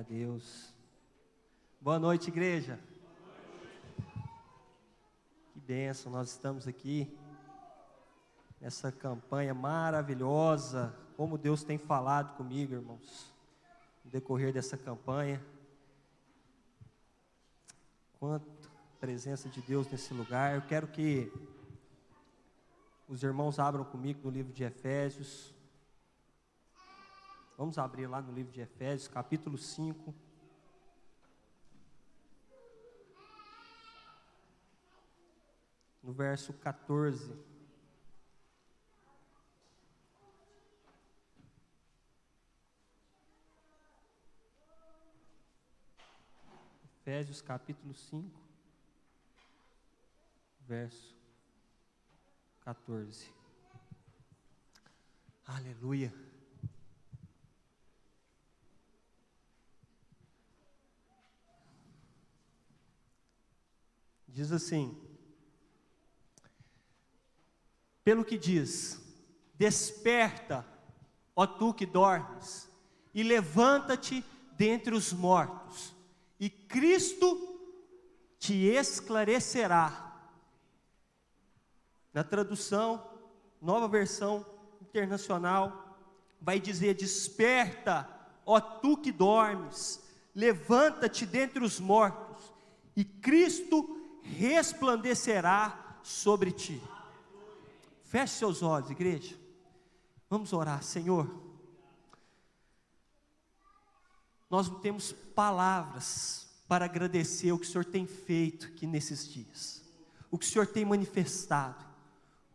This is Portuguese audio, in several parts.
Deus. Boa noite, igreja. Que bênção, nós estamos aqui nessa campanha maravilhosa. Como Deus tem falado comigo, irmãos, no decorrer dessa campanha. Quanta presença de Deus nesse lugar. Eu quero que os irmãos abram comigo no livro de Efésios. Vamos abrir lá no livro de Efésios, capítulo 5. No verso 14. Efésios capítulo 5, verso 14. Aleluia. Diz assim: pelo que diz, desperta, ó tu que dormes, e levanta-te dentre os mortos, e Cristo te esclarecerá. Na tradução, Nova Versão Internacional, vai dizer: desperta, ó tu que dormes, levanta-te dentre os mortos, e Cristo resplandecerá sobre ti. Feche seus olhos, igreja. Vamos orar. Senhor, nós não temos palavras para agradecer o que o Senhor tem feito aqui nesses dias, o que o Senhor tem manifestado.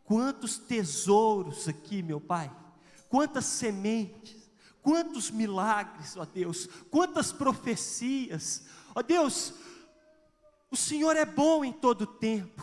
Quantos tesouros aqui, meu Pai, quantas sementes, quantos milagres, ó Deus, quantas profecias, ó Deus. O Senhor é bom em todo tempo.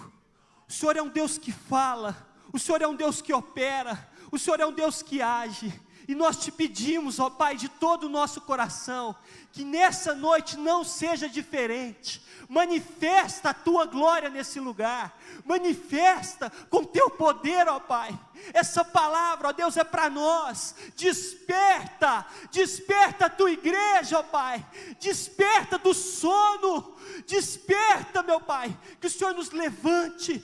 O Senhor é um Deus que fala. O Senhor é um Deus que opera. O Senhor é um Deus que age. E nós te pedimos, ó Pai, de todo o nosso coração, que nessa noite não seja diferente. Manifesta a tua glória nesse lugar. Manifesta com teu poder, ó Pai. Essa palavra, ó Deus, é para nós. Desperta, desperta a tua igreja, ó Pai. Desperta do sono. Desperta, meu Pai, que o Senhor nos levante,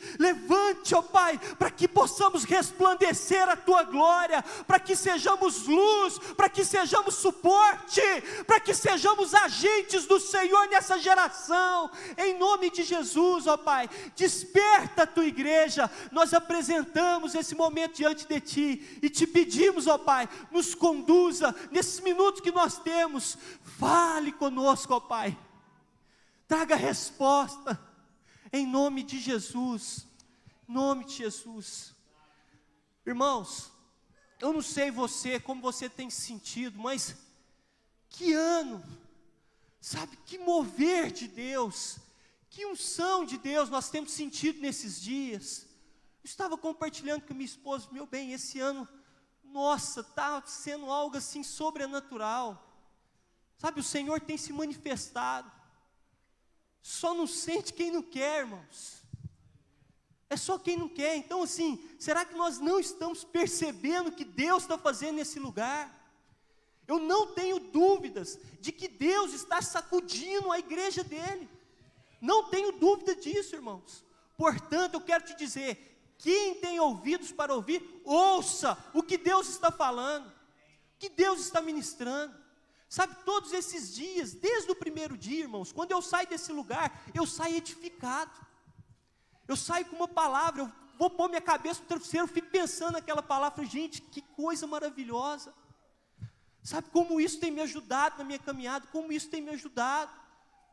ó Pai, para que possamos resplandecer a Tua glória, para que sejamos luz, para que sejamos suporte, para que sejamos agentes do Senhor nessa geração, em nome de Jesus, ó Pai. Desperta a Tua igreja. Nós apresentamos esse momento diante de Ti, e Te pedimos, ó Pai, nos conduza, nesses minutos que nós temos, fale conosco, ó Pai. Traga resposta, em nome de Jesus, em nome de Jesus. Irmãos, eu não sei você, como você tem sentido, mas que ano, sabe, que mover de Deus, que unção de Deus nós temos sentido nesses dias. Eu estava compartilhando com minha esposa, meu bem, esse ano, nossa, está sendo algo assim sobrenatural, sabe, o Senhor tem se manifestado. Só não sente quem não quer, irmãos. É só quem não quer. Então assim, será que nós não estamos percebendo o que Deus está fazendo nesse lugar? Eu não tenho dúvidas de que Deus está sacudindo a igreja dele. Não tenho dúvida disso, irmãos. Portanto, eu quero te dizer, quem tem ouvidos para ouvir, ouça o que Deus está falando, o que Deus está ministrando. Sabe, todos esses dias, desde o primeiro dia, irmãos, quando eu saio desse lugar, eu saio edificado. Eu saio com uma palavra, eu vou pôr minha cabeça no travesseiro, eu fico pensando naquela palavra, gente, que coisa maravilhosa. Sabe, como isso tem me ajudado na minha caminhada, como isso tem me ajudado.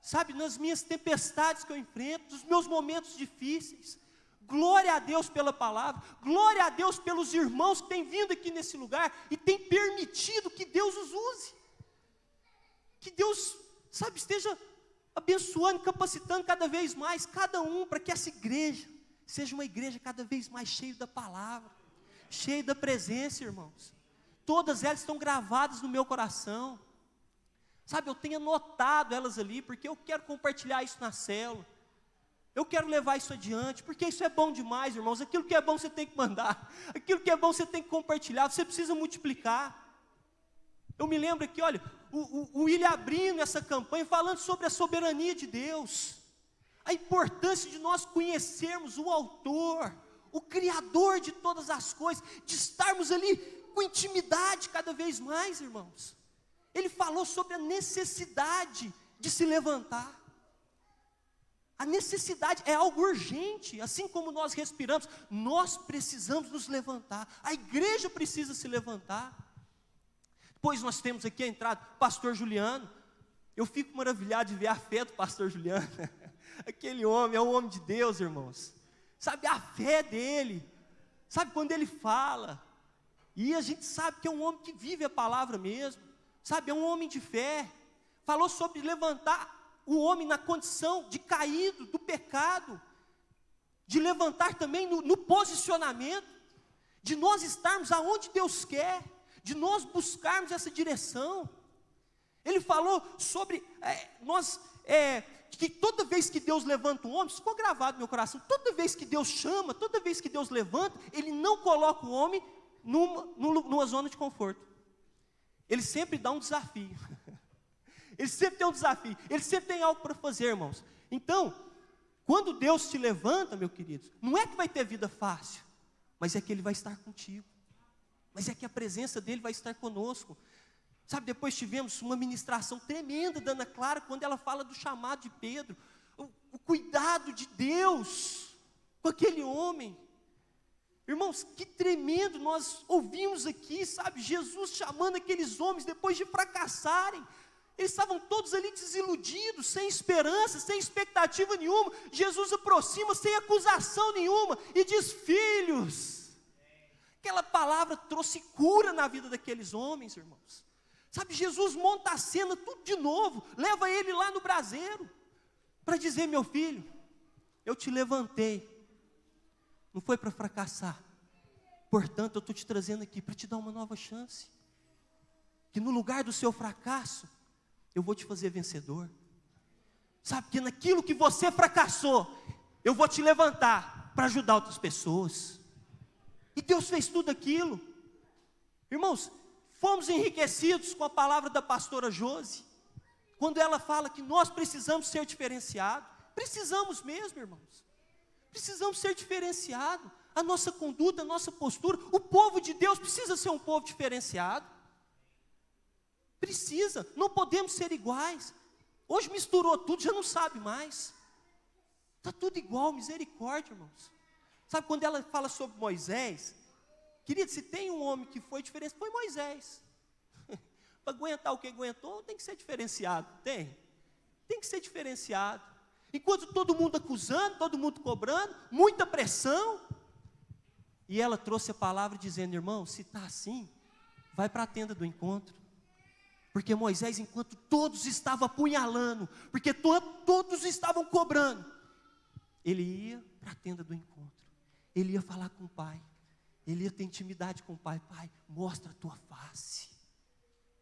Sabe, nas minhas tempestades que eu enfrento, nos meus momentos difíceis. Glória a Deus pela palavra, glória a Deus pelos irmãos que têm vindo aqui nesse lugar e têm permitido que Deus os use. Que Deus, sabe, esteja abençoando, capacitando cada vez mais cada um, para que essa igreja seja uma igreja cada vez mais cheia da palavra, cheia da presença, irmãos. Todas elas estão gravadas no meu coração. Sabe, eu tenho anotado elas ali, porque eu quero compartilhar isso na célula. Eu quero levar isso adiante, porque isso é bom demais, irmãos. Aquilo que é bom você tem que mandar, aquilo que é bom você tem que compartilhar, você precisa multiplicar. Eu me lembro aqui, olha, o William abrindo essa campanha, falando sobre a soberania de Deus, a importância de nós conhecermos o autor, o criador de todas as coisas, de estarmos ali com intimidade cada vez mais, irmãos. Ele falou sobre a necessidade de se levantar. A necessidade é algo urgente, assim como nós respiramos, nós precisamos nos levantar, a igreja precisa se levantar. Depois nós temos aqui a entrada, pastor Juliano. Eu fico maravilhado de ver a fé do pastor Juliano. Aquele homem é um homem de Deus, irmãos. Sabe, a fé dele, sabe, quando ele fala, e a gente sabe que é um homem que vive a palavra mesmo, sabe, é um homem de fé. Falou sobre levantar o homem na condição de caído, do pecado, de levantar também no posicionamento, de nós estarmos aonde Deus quer, de nós buscarmos essa direção. Ele falou sobre que toda vez que Deus levanta um homem, isso ficou gravado no meu coração, toda vez que Deus chama, toda vez que Deus levanta, Ele não coloca o homem numa zona de conforto. Ele sempre dá um desafio. Ele sempre tem um desafio, Ele sempre tem algo para fazer, irmãos. Então, quando Deus te levanta, meu querido, não é que vai ter vida fácil, mas é que Ele vai estar contigo, mas é que a presença dEle vai estar conosco. Sabe, depois tivemos uma ministração tremenda da Ana Clara, quando ela fala do chamado de Pedro, o cuidado de Deus com aquele homem. Irmãos, que tremendo nós ouvimos aqui, sabe, Jesus chamando aqueles homens depois de fracassarem. Eles estavam todos ali desiludidos, sem esperança, sem expectativa nenhuma. Jesus aproxima sem acusação nenhuma e diz: filhos. Aquela palavra trouxe cura na vida daqueles homens, irmãos. Sabe, Jesus monta a cena tudo de novo, leva ele lá no braseiro, para dizer: meu filho, eu te levantei, não foi para fracassar, portanto eu estou te trazendo aqui para te dar uma nova chance, que no lugar do seu fracasso, eu vou te fazer vencedor. Sabe, que naquilo que você fracassou, eu vou te levantar para ajudar outras pessoas. E Deus fez tudo aquilo. Irmãos, fomos enriquecidos com a palavra da pastora Josi, quando ela fala que nós precisamos ser diferenciados. Precisamos mesmo, irmãos. Precisamos ser diferenciados. A nossa conduta, a nossa postura, o povo de Deus precisa ser um povo diferenciado. Precisa, não podemos ser iguais. Hoje misturou tudo, já não sabe mais. Está tudo igual, misericórdia, irmãos. Sabe, quando ela fala sobre Moisés, querido, se tem um homem que foi diferente, foi Moisés. Para aguentar o que aguentou, tem que ser diferenciado. Tem que ser diferenciado. Enquanto todo mundo acusando, todo mundo cobrando, muita pressão. E ela trouxe a palavra dizendo: irmão, se está assim, vai para a tenda do encontro. Porque Moisés, enquanto todos estavam apunhalando, porque todos estavam cobrando, ele ia para a tenda do encontro, ele ia falar com o Pai, ele ia ter intimidade com o Pai. Pai, mostra a tua face,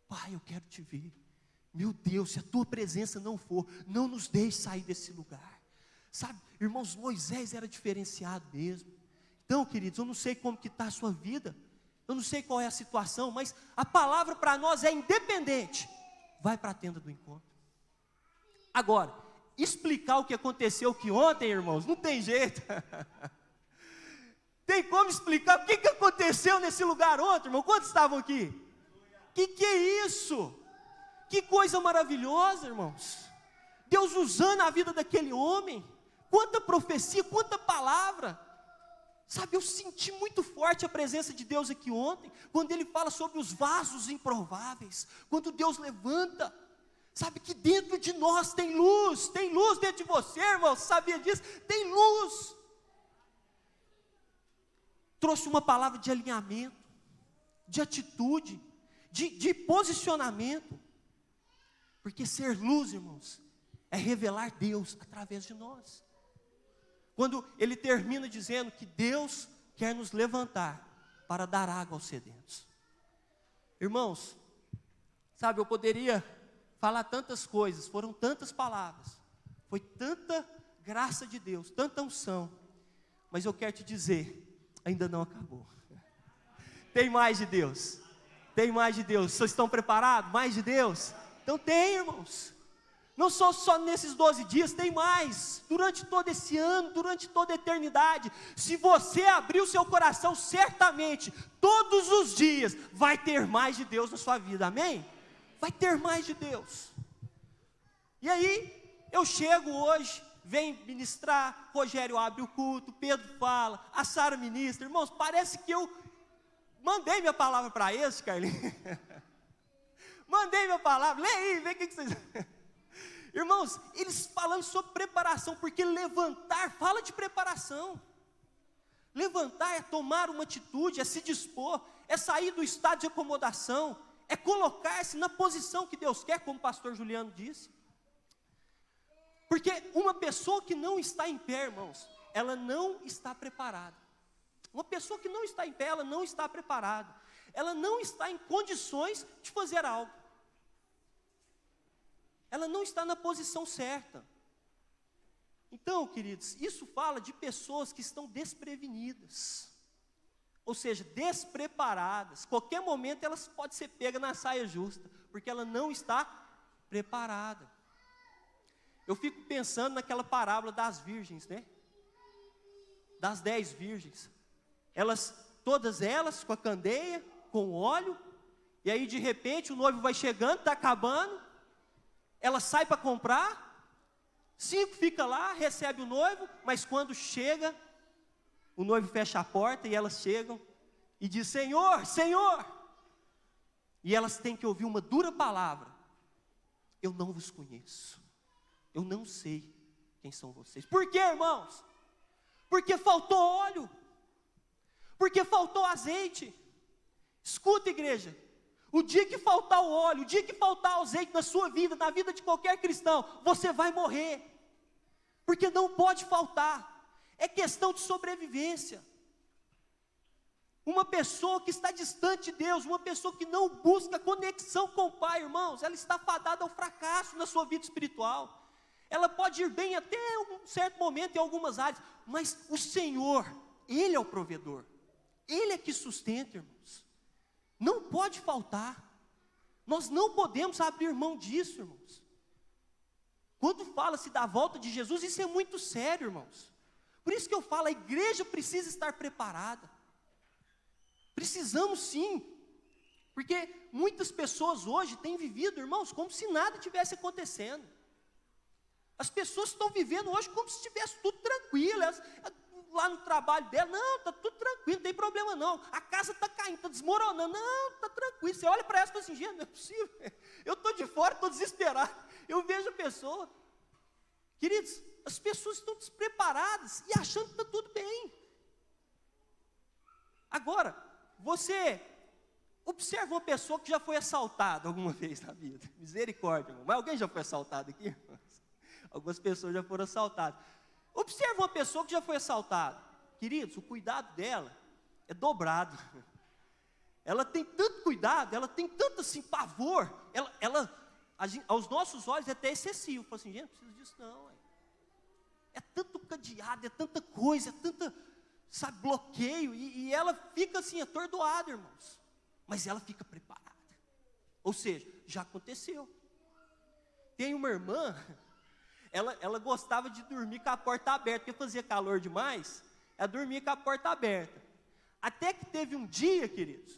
Pai, eu quero te ver. Meu Deus, se a tua presença não for, não nos deixe sair desse lugar. Sabe, irmãos, Moisés era diferenciado mesmo. Então, queridos, eu não sei como que está a sua vida, eu não sei qual é a situação, mas a palavra para nós é independente. Vai para a tenda do encontro. Agora, explicar o que aconteceu aqui ontem, irmãos, não tem jeito. Tem como explicar o que aconteceu nesse lugar ontem, irmão? Quantos estavam aqui? Que é isso? Que coisa maravilhosa, irmãos. Deus usando a vida daquele homem. Quanta profecia, quanta palavra. Sabe, eu senti muito forte a presença de Deus aqui ontem, quando Ele fala sobre os vasos improváveis, quando Deus levanta, sabe que dentro de nós tem luz dentro de você, irmão, você sabia disso? Tem luz. Trouxe uma palavra de alinhamento, de atitude, de posicionamento, porque ser luz, irmãos, é revelar Deus através de nós. Quando ele termina dizendo que Deus quer nos levantar para dar água aos sedentos. Irmãos, sabe, eu poderia falar tantas coisas, foram tantas palavras, foi tanta graça de Deus, tanta unção, mas eu quero te dizer, ainda não acabou. Tem mais de Deus, Tem mais de Deus. Vocês estão preparados? Mais de Deus? Então tem, irmãos. Não só nesses 12 dias, tem mais. Durante todo esse ano, durante toda a eternidade. Se você abrir o seu coração, certamente, todos os dias, vai ter mais de Deus na sua vida, amém? Vai ter mais de Deus. E aí, eu chego hoje, venho ministrar, Rogério abre o culto, Pedro fala, a Sara ministra. Irmãos, parece que eu mandei minha palavra para eles, Carlinhos. Mandei minha palavra, lê aí, vê o que vocês... Irmãos, eles falando sobre preparação, porque levantar fala de preparação. Levantar é tomar uma atitude, é se dispor, é sair do estado de acomodação, é colocar-se na posição que Deus quer, como o pastor Juliano disse. Porque uma pessoa que não está em pé, irmãos, ela não está preparada. Uma pessoa que não está em pé, ela não está preparada. Ela não está em condições de fazer algo. Ela não está na posição certa. Então, queridos, isso fala de pessoas que estão desprevenidas. Ou seja, despreparadas. Qualquer momento elas podem ser pegas na saia justa, porque ela não está preparada. Eu fico pensando naquela parábola das virgens, né? Das 10 virgens. Todas elas com a candeia, com óleo, e aí de repente o noivo vai chegando, está acabando, ela sai para comprar, 5 fica lá, recebe o noivo, mas quando chega, o noivo fecha a porta e elas chegam e diz: Senhor, Senhor, e elas têm que ouvir uma dura palavra: eu não vos conheço, eu não sei quem são vocês. Por quê, irmãos? Porque faltou óleo, porque faltou azeite. Escuta, igreja, o dia que faltar o óleo, o dia que faltar o azeite na sua vida, na vida de qualquer cristão, você vai morrer, porque não pode faltar. É questão de sobrevivência. Uma pessoa que está distante de Deus, uma pessoa que não busca conexão com o Pai, irmãos, ela está fadada ao fracasso na sua vida espiritual. Ela pode ir bem até um certo momento em algumas áreas, mas o Senhor, Ele é o provedor, Ele é que sustenta, irmãos. Não pode faltar. Nós não podemos abrir mão disso, irmãos. Quando fala-se da volta de Jesus, isso é muito sério, irmãos. Por isso que eu falo, a igreja precisa estar preparada. Precisamos sim. Porque muitas pessoas hoje têm vivido, irmãos, como se nada tivesse acontecendo. As pessoas estão vivendo hoje como se estivesse tudo tranquilo. Lá no trabalho dela, não, está tudo tranquilo, não tem problema não. A casa está caindo, está desmoronando, não, está tranquilo. Você olha para ela e fala assim: gente, não é possível. Eu estou de fora, estou desesperado. Eu vejo a pessoa. Queridos, as pessoas estão despreparadas e achando que está tudo bem. Agora, você observa uma pessoa que já foi assaltada alguma vez na vida. Misericórdia, irmão. Mas alguém já foi assaltado aqui? Algumas pessoas já foram assaltadas. Observa uma pessoa que já foi assaltada. Queridos, o cuidado dela é dobrado. Ela tem tanto cuidado, ela tem tanto assim, pavor. Aos nossos olhos é até excessivo. Fala assim: gente, não precisa disso não. É tanto cadeado, é tanta coisa, é tanta, sabe, bloqueio. E ela fica assim, atordoada, irmãos. Mas ela fica preparada. Ou seja, já aconteceu. Tem uma irmã... Ela gostava de dormir com a porta aberta, porque fazia calor demais, ela dormia com a porta aberta. Até que teve um dia, queridos,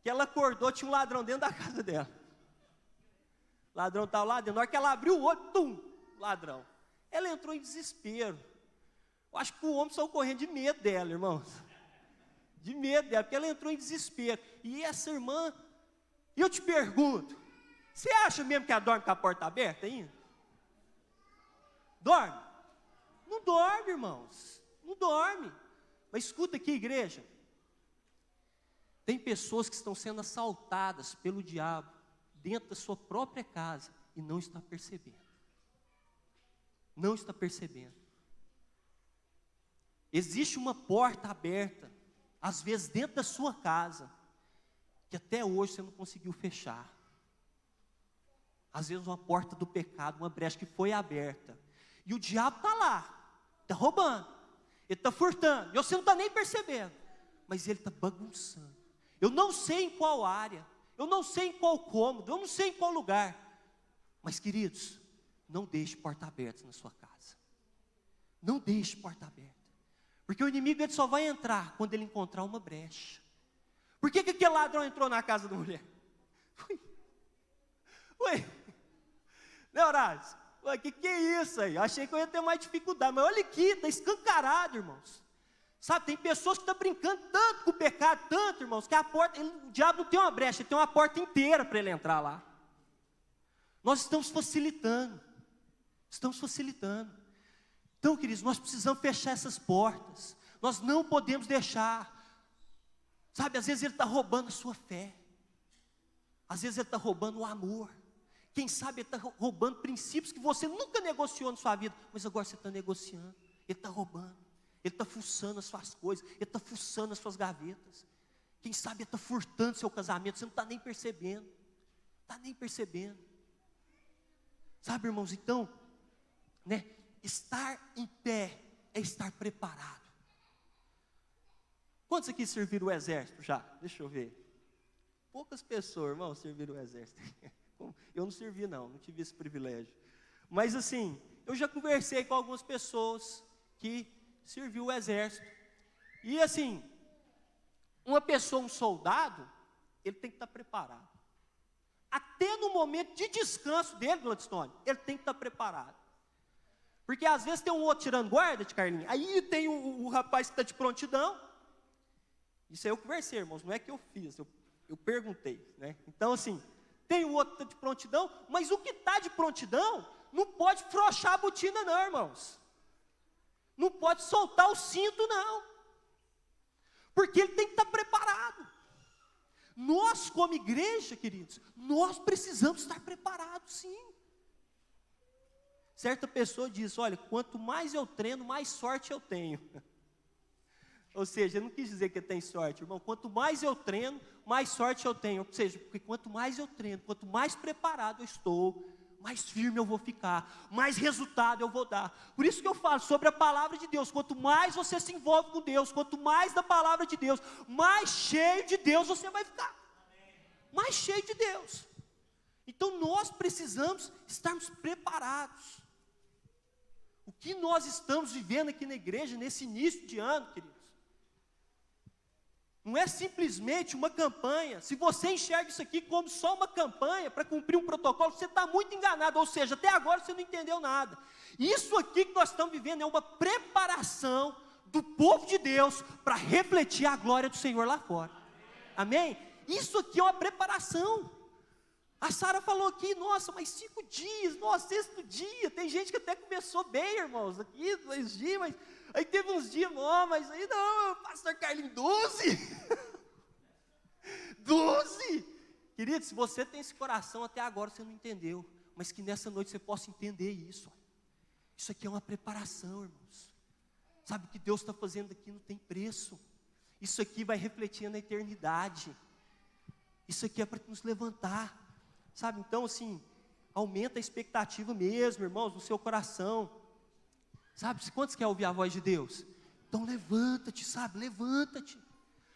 que ela acordou, tinha um ladrão dentro da casa dela. O ladrão estava lá dentro, na hora que ela abriu o olho, ladrão. Ela entrou em desespero. Eu acho que o homem saiu correndo de medo dela, irmãos. De medo dela, porque ela entrou em desespero. E essa irmã, eu te pergunto, você acha mesmo que ela dorme com a porta aberta ainda? Dorme? Não dorme, irmãos. Não dorme. Mas escuta aqui, igreja. Tem pessoas que estão sendo assaltadas pelo diabo dentro da sua própria casa e não está percebendo. Não está percebendo. Existe uma porta aberta, às vezes dentro da sua casa, que até hoje você não conseguiu fechar. Às vezes uma porta do pecado, uma brecha que foi aberta. E o diabo está lá, está roubando, ele está furtando, e você não está nem percebendo, mas ele está bagunçando, eu não sei em qual área, eu não sei em qual cômodo, eu não sei em qual lugar. Mas, queridos, não deixe porta aberta na sua casa. Não deixe porta aberta. Porque o inimigo ele só vai entrar quando ele encontrar uma brecha. Por que aquele ladrão entrou na casa da mulher? Ué, né, Horácio? Ué, que é isso aí? Eu achei que eu ia ter mais dificuldade, mas olha aqui, está escancarado, irmãos. Sabe, tem pessoas que estão brincando tanto com o pecado, tanto, irmãos, que a porta, o diabo não tem uma brecha, ele tem uma porta inteira para ele entrar lá. Nós estamos facilitando. Então, queridos, nós precisamos fechar essas portas. Nós não podemos deixar. Sabe, às vezes ele está roubando a sua fé. Às vezes ele está roubando o amor. Quem sabe ele está roubando princípios que você nunca negociou na sua vida, mas agora você está negociando. Ele está roubando. Ele está fuçando as suas coisas. Ele está fuçando as suas gavetas. Quem sabe ele está furtando seu casamento. Você não está nem percebendo. Sabe, irmãos, então, né, estar em pé é estar preparado. Quantos aqui serviram o exército já? Deixa eu ver. Poucas pessoas, irmão, serviram o exército. Eu não servi não tive esse privilégio. Mas assim, eu já conversei com algumas pessoas que serviu o exército. E assim, uma pessoa, um soldado, ele tem que estar preparado. Até no momento de descanso dele, Gladstone, ele tem que estar preparado. Porque às vezes tem um outro tirando guarda de Carlinhos, aí tem o rapaz que está de prontidão. Isso aí eu conversei, irmãos, não é que eu fiz, eu perguntei, né? Então assim, tem o outro que está de prontidão, mas o que está de prontidão não pode frouxar a botina não, irmãos. Não pode soltar o cinto não. Porque ele tem que estar preparado. Nós, como igreja, queridos, nós precisamos estar preparados, sim. Certa pessoa diz, olha, quanto mais eu treino, mais sorte eu tenho. Ou seja, eu não quis dizer que eu tenho sorte, irmão. Quanto mais eu treino, mais sorte eu tenho. Ou seja, porque quanto mais eu treino, quanto mais preparado eu estou, mais firme eu vou ficar, mais resultado eu vou dar. Por isso que eu falo sobre a palavra de Deus. Quanto mais você se envolve com Deus, quanto mais da palavra de Deus, mais cheio de Deus você vai ficar. Mais cheio de Deus. Então nós precisamos estarmos preparados. O que nós estamos vivendo aqui na igreja, nesse início de ano, queridos, não é simplesmente uma campanha. Se você enxerga isso aqui como só uma campanha para cumprir um protocolo, você está muito enganado, ou seja, até agora você não entendeu nada. Isso aqui que nós estamos vivendo é uma preparação do povo de Deus para refletir a glória do Senhor lá fora. Amém? Isso aqui é uma preparação. A Sara falou aqui, nossa, mas 5 dias, nossa, 6º dia, tem gente que até começou bem, irmãos, aqui 2 dias, mas aí teve uns dias, mas aí não, pastor Carlinhos, 12? 12? Querido, se você tem esse coração, até agora você não entendeu, mas que nessa noite você possa entender isso. Isso aqui é uma preparação, irmãos. Sabe, o que Deus está fazendo aqui não tem preço. Isso aqui vai refletir na eternidade. Isso aqui é para nos levantar. Sabe, então assim, aumenta a expectativa mesmo, irmãos, no seu coração. Sabe, quantos querem ouvir a voz de Deus? Então levanta-te, sabe, levanta-te.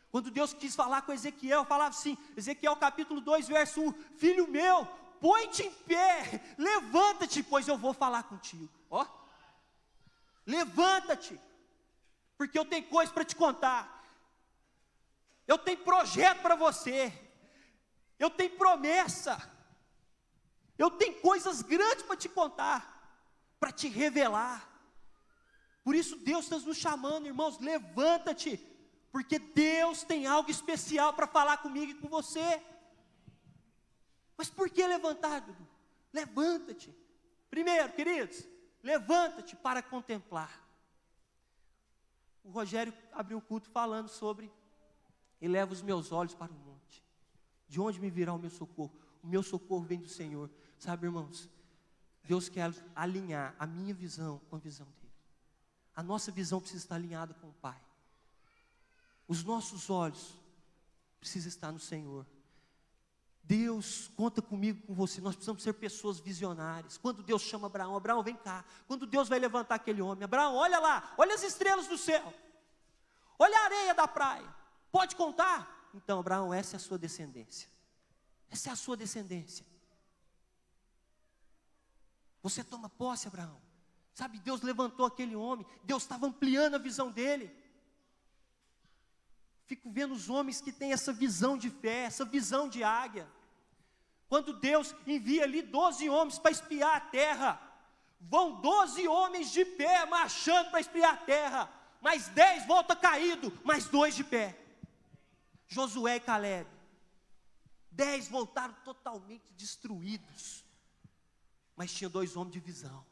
Quando Deus quis falar com Ezequiel, falava assim, Ezequiel capítulo 2, verso 1, filho meu, põe-te em pé, levanta-te, pois eu vou falar contigo. Ó, levanta-te, porque eu tenho coisa para te contar. Eu tenho projeto para você. Eu tenho promessa. Eu tenho coisas grandes para te contar, para te revelar. Por isso Deus está nos chamando, irmãos, levanta-te, porque Deus tem algo especial para falar comigo e com você. Mas por que levantar, Dudu? Levanta-te. Primeiro, queridos, levanta-te para contemplar. O Rogério abriu o culto falando sobre, eleva os meus olhos para o monte. De onde me virá o meu socorro? O meu socorro vem do Senhor. Sabe, irmãos, Deus quer alinhar a minha visão com a visão dele. A nossa visão precisa estar alinhada com o Pai. Os nossos olhos precisam estar no Senhor. Deus conta comigo, com você. Nós precisamos ser pessoas visionárias. Quando Deus chama Abraão, Abraão, vem cá. Quando Deus vai levantar aquele homem, Abraão, olha lá, olha as estrelas do céu. Olha a areia da praia. Pode contar? Então, Abraão, essa é a sua descendência. Essa é a sua descendência. Você toma posse, Abraão. Sabe, Deus levantou aquele homem, Deus estava ampliando a visão dele. Fico vendo os homens que têm essa visão de fé, essa visão de águia. Quando Deus envia ali 12 homens para espiar a terra, vão 12 homens de pé, marchando para espiar a terra, mais 10 voltam caído, mais 2 de pé. Josué e Caleb, 10 voltaram totalmente destruídos, mas tinha 2 homens de visão.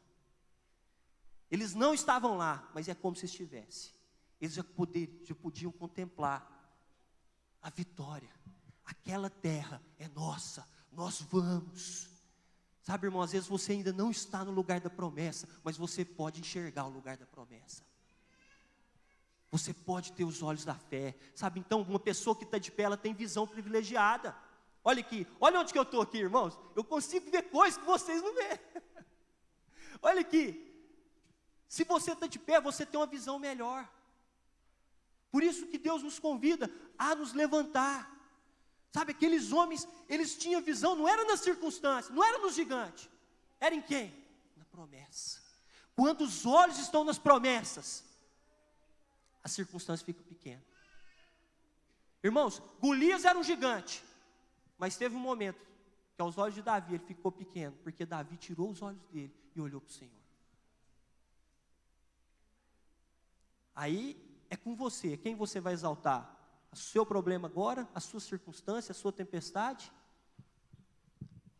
Eles não estavam lá, mas é como se estivessem. Eles já podiam contemplar a vitória. Aquela terra é nossa, nós vamos. Sabe, irmão, às vezes você ainda não está no lugar da promessa, mas você pode enxergar o lugar da promessa. Você pode ter os olhos da fé. Sabe, então, uma pessoa que está de pé, ela tem visão privilegiada. Olha aqui, olha onde que eu estou aqui, irmãos. Eu consigo ver coisas que vocês não vêem. Olha aqui. Se você está de pé, você tem uma visão melhor. Por isso que Deus nos convida a nos levantar. Sabe, aqueles homens, eles tinham visão, não era nas circunstâncias, não era no gigante. Era em quem? Na promessa. Quando os olhos estão nas promessas, a circunstância fica pequena. Irmãos, Golias era um gigante, mas teve um momento que aos olhos de Davi ele ficou pequeno, porque Davi tirou os olhos dele e olhou para o Senhor. Aí é com você, quem você vai exaltar? O seu problema agora, a sua circunstância, a sua tempestade?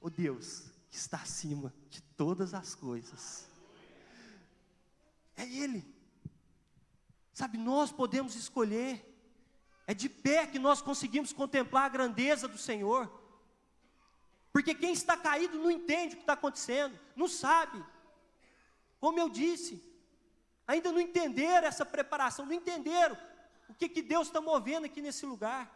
O Deus que está acima de todas as coisas. É Ele. Sabe, nós podemos escolher. É de pé que nós conseguimos contemplar a grandeza do Senhor. Porque quem está caído não entende o que está acontecendo, não sabe. Como eu disse, ainda não entenderam essa preparação, não entenderam o que Deus está movendo aqui nesse lugar.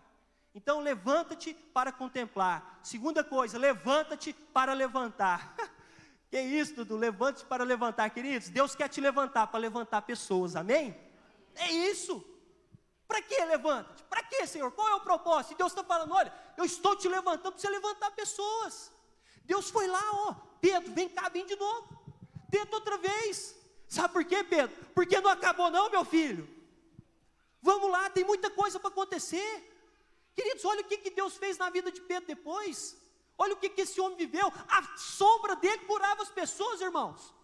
Então levanta-te para contemplar. Segunda coisa, levanta-te para levantar. Que isso, Dudu? Levanta-te para levantar, queridos. Deus quer te levantar para levantar pessoas, amém? É isso. Para que levanta-te? Para que, Senhor? Qual é o propósito? E Deus está falando, olha, eu estou te levantando para você levantar pessoas. Deus foi lá, ó, Pedro, vem cá, vem de novo. Tenta outra vez. Sabe por quê, Pedro? Porque não acabou não, meu filho. Vamos lá, tem muita coisa para acontecer. Queridos, olha o que Deus fez na vida de Pedro depois. Olha o que esse homem viveu. A sombra dele curava as pessoas, irmãos.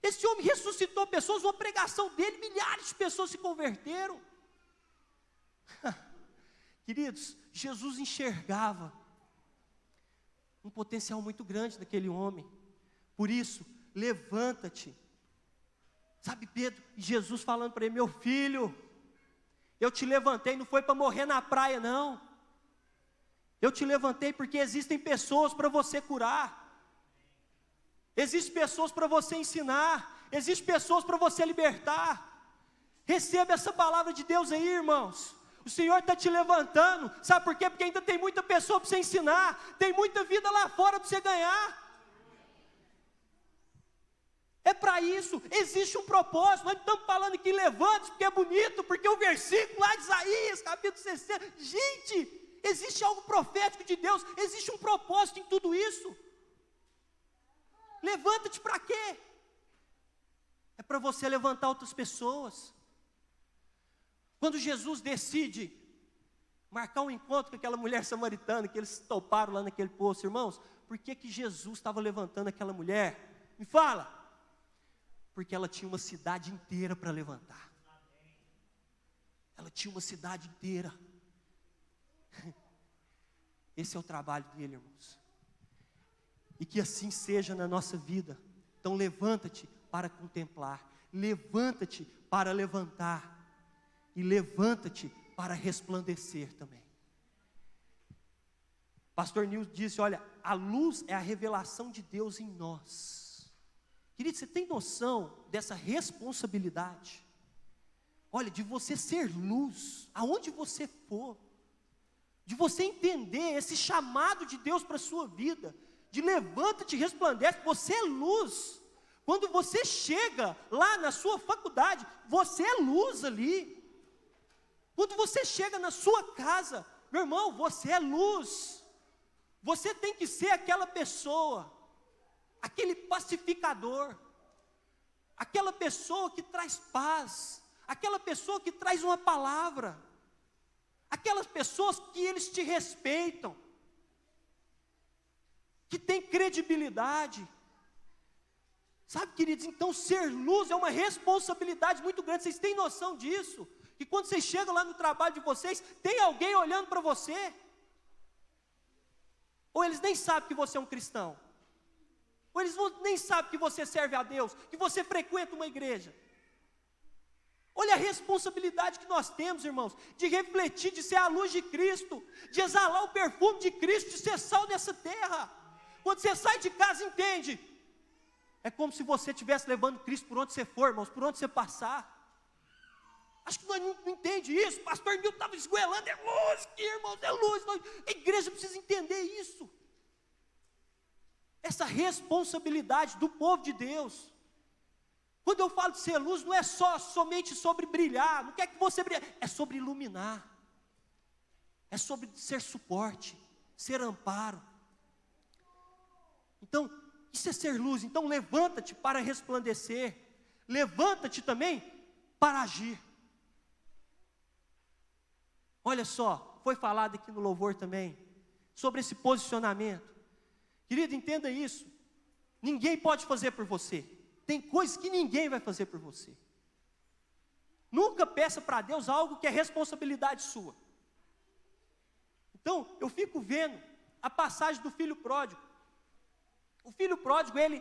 Esse homem ressuscitou pessoas, uma pregação dele, milhares de pessoas se converteram. Queridos, Jesus enxergava um potencial muito grande naquele homem. Por isso, levanta-te. Sabe, Pedro, e Jesus falando para ele, meu filho, eu te levantei, não foi para morrer na praia não. Eu te levantei porque existem pessoas para você curar. Existem pessoas para você ensinar. Existem pessoas para você libertar. Receba essa palavra de Deus aí, irmãos. O Senhor está te levantando. Sabe por quê? Porque ainda tem muita pessoa para você ensinar. Tem muita vida lá fora para você ganhar. É para isso, existe um propósito. Nós estamos falando que levante, porque é bonito, porque o versículo lá de Isaías, capítulo 60, gente, existe algo profético de Deus, existe um propósito em tudo isso. Levanta-te para quê? É para você levantar outras pessoas. Quando Jesus decide marcar um encontro com aquela mulher samaritana, que eles toparam lá naquele poço, irmãos, por que Jesus estava levantando aquela mulher? Me fala. Porque ela tinha uma cidade inteira para levantar. Ela tinha uma cidade inteira. Esse é o trabalho dele, irmãos. E que assim seja na nossa vida. Então levanta-te para contemplar. Levanta-te para levantar. E levanta-te para resplandecer também. Pastor Nilson disse, olha, a luz é a revelação de Deus em nós. Querido, você tem noção dessa responsabilidade? Olha, de você ser luz, aonde você for, de você entender esse chamado de Deus para a sua vida, de levanta-te e resplandece, você é luz. Quando você chega lá na sua faculdade, você é luz ali. Quando você chega na sua casa, Meu irmão, você é luz. Você tem que ser aquela pessoa, aquele pacificador, aquela pessoa que traz paz, aquela pessoa que traz uma palavra, aquelas pessoas que eles te respeitam, que tem credibilidade. Sabe, queridos, então ser luz é uma responsabilidade muito grande. Vocês têm noção disso? Que quando vocês chegam lá no trabalho de vocês, tem alguém olhando para você? Ou eles nem sabem que você é um cristão? Ou eles nem sabem que você serve a Deus, que você frequenta uma igreja? Olha a responsabilidade que nós temos, irmãos, de refletir, de ser a luz de Cristo, de exalar o perfume de Cristo, de ser sal nessa terra. Quando você sai de casa, entende? É como se você estivesse levando Cristo por onde você for, irmãos, por onde você passar. Acho que nós não entendemos isso. Pastor Nilton estava esgoelando, é luz, que irmãos, é luz. A igreja precisa entender isso. Essa responsabilidade do povo de Deus. Quando eu falo de ser luz, não é somente sobre brilhar, não quer que você brilhe, é sobre iluminar. É sobre ser suporte, ser amparo. Então, isso é ser luz. Então levanta-te para resplandecer. Levanta-te também para agir. Olha só, foi falado aqui no louvor também, sobre esse posicionamento. Querido, entenda isso. Ninguém pode fazer por você. Tem coisas que ninguém vai fazer por você. Nunca peça para Deus algo que é responsabilidade sua. Então, eu fico vendo a passagem do filho pródigo. O filho pródigo, ele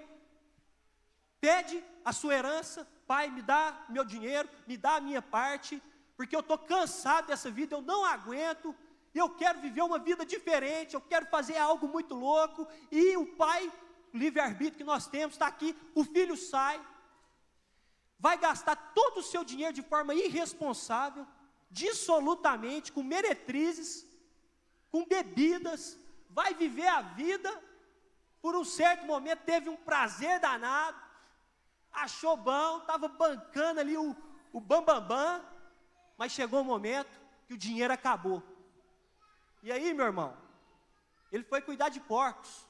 pede a sua herança: pai, me dá meu dinheiro, me dá a minha parte, porque eu estou cansado dessa vida, eu não aguento, eu quero viver uma vida diferente, eu quero fazer algo muito louco. E o pai, o livre-arbítrio que nós temos, está aqui. O filho sai, vai gastar todo o seu dinheiro de forma irresponsável, dissolutamente, com meretrizes, com bebidas, vai viver a vida. Por um certo momento teve um prazer danado, achou bom, estava bancando ali o bambambam, mas chegou um momento que o dinheiro acabou. E aí, meu irmão, ele foi cuidar de porcos.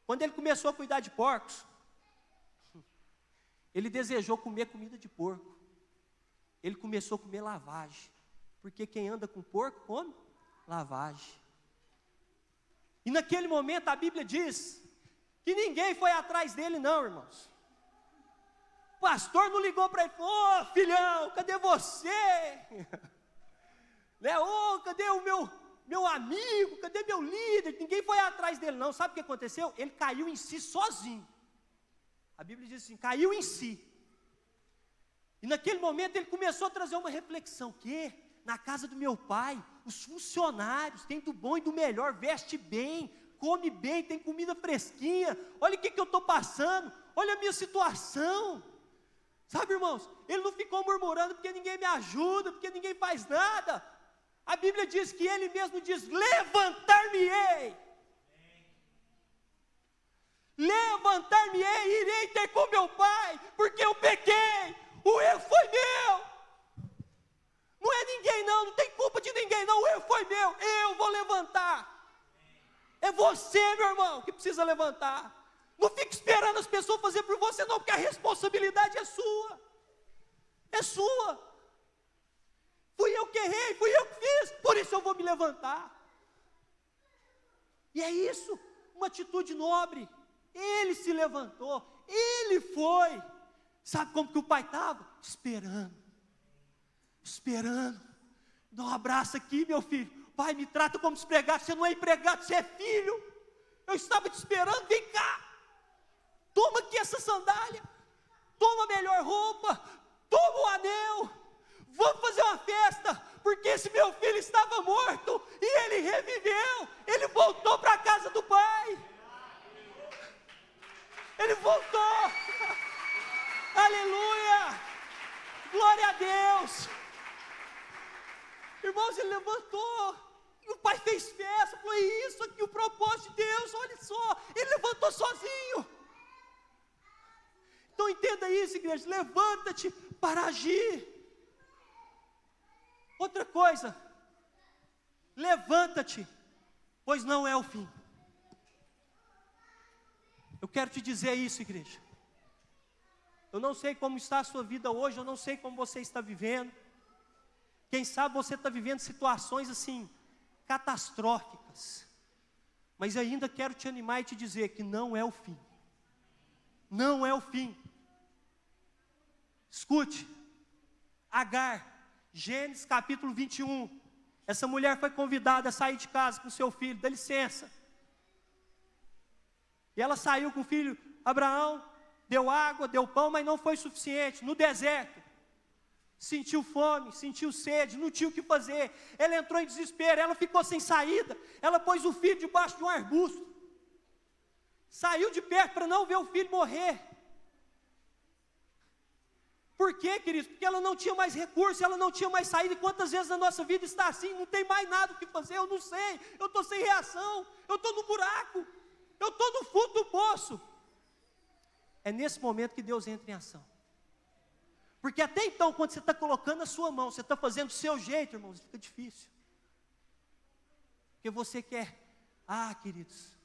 Quando ele começou a cuidar de porcos, ele desejou comer comida de porco. Ele começou a comer lavagem, porque quem anda com porco come lavagem. E naquele momento a Bíblia diz que ninguém foi atrás dele não, irmãos. O pastor não ligou para ele e falou: ô filhão, cadê você? Né? Ô, cadê o meu amigo, cadê meu líder? Ninguém foi atrás dele não. Sabe o que aconteceu? Ele caiu em si sozinho. A Bíblia diz assim, caiu em si. E naquele momento ele começou a trazer uma reflexão, que na casa do meu pai, os funcionários têm do bom e do melhor, veste bem, come bem, tem comida fresquinha, olha o que eu estou passando, olha a minha situação. Sabe, irmãos, ele não ficou murmurando porque ninguém me ajuda, porque ninguém faz nada. A Bíblia diz que ele mesmo diz: levantar-me-ei. Levantar-me-ei, irei ter com meu pai, porque eu pequei, o erro foi meu. Não é ninguém não tem culpa de ninguém não, o erro foi meu, eu vou levantar. É você, meu irmão, que precisa levantar. Não fique esperando as pessoas fazer por você não, porque a responsabilidade é sua. É sua. Fui eu que errei, fui eu que fiz, por isso eu vou me levantar. E é isso, uma atitude nobre. Ele se levantou, ele foi. Sabe como que o pai estava? Esperando. Dá um abraço aqui, meu filho. Pai, me trata como despregado, você não é empregado, você é filho. Eu estava te esperando, vem cá. Toma aqui essa sandália, toma a melhor roupa, toma o anel, vamos fazer uma festa, porque esse meu filho estava morto, e ele reviveu, ele voltou para a casa do pai, ele voltou, aleluia, glória a Deus, irmãos, ele levantou, e o pai fez festa, falou: isso aqui, o propósito de Deus, olha só, ele levantou sozinho. Então entenda isso, igreja, levanta-te para agir. Outra coisa, levanta-te, pois não é o fim. Eu quero te dizer isso, igreja. Eu não sei como está a sua vida hoje, eu não sei como você está vivendo. Quem sabe você está vivendo situações assim, catastróficas. Mas ainda quero te animar e te dizer que não é o fim. Não é o fim. Escute, Agar, Gênesis capítulo 21. Essa mulher foi convidada a sair de casa com seu filho, dá licença. E ela saiu com o filho, Abraão, deu água, deu pão, mas não foi suficiente. No deserto, sentiu fome, sentiu sede, não tinha o que fazer. Ela entrou em desespero, ela ficou sem saída. Ela pôs o filho debaixo de um arbusto. Saiu de perto para não ver o filho morrer. Por quê, queridos? Porque ela não tinha mais recurso, ela não tinha mais saída. E quantas vezes na nossa vida está assim, não tem mais nada o que fazer, eu não sei, eu estou sem reação, eu estou no buraco, eu estou no fundo do poço. É nesse momento que Deus entra em ação. Porque até então, quando você está colocando a sua mão, você está fazendo do seu jeito, irmãos, fica difícil. Porque você quer, queridos,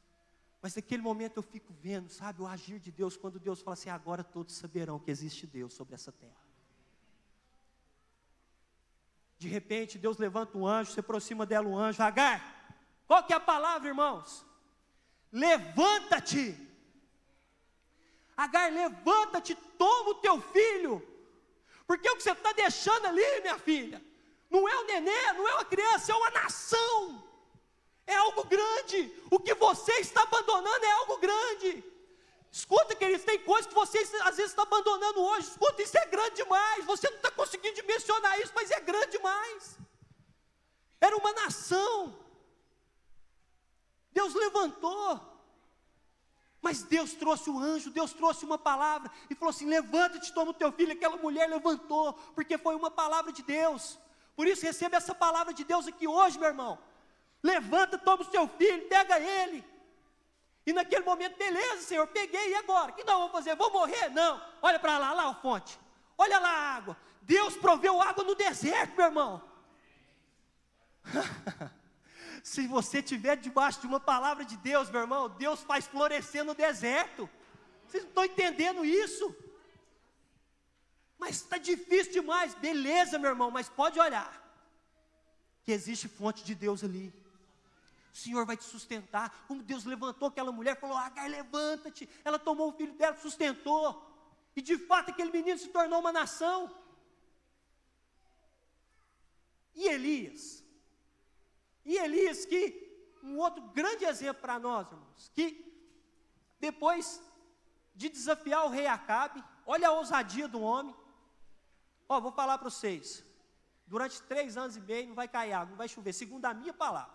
mas naquele momento eu fico vendo, sabe, o agir de Deus, quando Deus fala assim, agora todos saberão que existe Deus sobre essa terra. De repente, Deus levanta um anjo, se aproxima dela um anjo, Agar, qual que é a palavra, irmãos? Levanta-te. Agar, levanta-te, toma o teu filho, porque o que você está deixando ali, minha filha, não é um nenê, não é uma criança, é uma nação, é algo grande. O que você está abandonando é algo grande. Escuta, queridos, tem coisas que você às vezes está abandonando hoje. Escuta, isso é grande demais, você não está conseguindo dimensionar isso, mas é grande demais. Era uma nação, Deus levantou. Mas Deus trouxe o anjo, Deus trouxe uma palavra e falou assim, levanta-te, toma o teu filho. Aquela mulher levantou, porque foi uma palavra de Deus. Por isso receba essa palavra de Deus aqui hoje, meu irmão. Levanta, toma o seu filho, pega ele. E naquele momento, beleza, Senhor, peguei, e agora? O que nós vamos fazer? Vou morrer? Não, olha para lá, lá a fonte, olha lá a água. Deus proveu água no deserto, meu irmão. Se você estiver debaixo de uma palavra de Deus, meu irmão, Deus faz florescer no deserto. Vocês não estão entendendo isso? Mas está difícil demais. Beleza, meu irmão, mas pode olhar, que existe fonte de Deus ali. O Senhor vai te sustentar. Como Deus levantou aquela mulher, falou, Agar, levanta-te. Ela tomou o filho dela, sustentou. E de fato aquele menino se tornou uma nação. E Elias? E Elias, que um outro grande exemplo para nós, irmãos, que depois de desafiar o rei Acabe, olha a ousadia do homem. Vou falar para vocês, durante 3 anos e meio não vai cair água, não vai chover, segundo a minha palavra.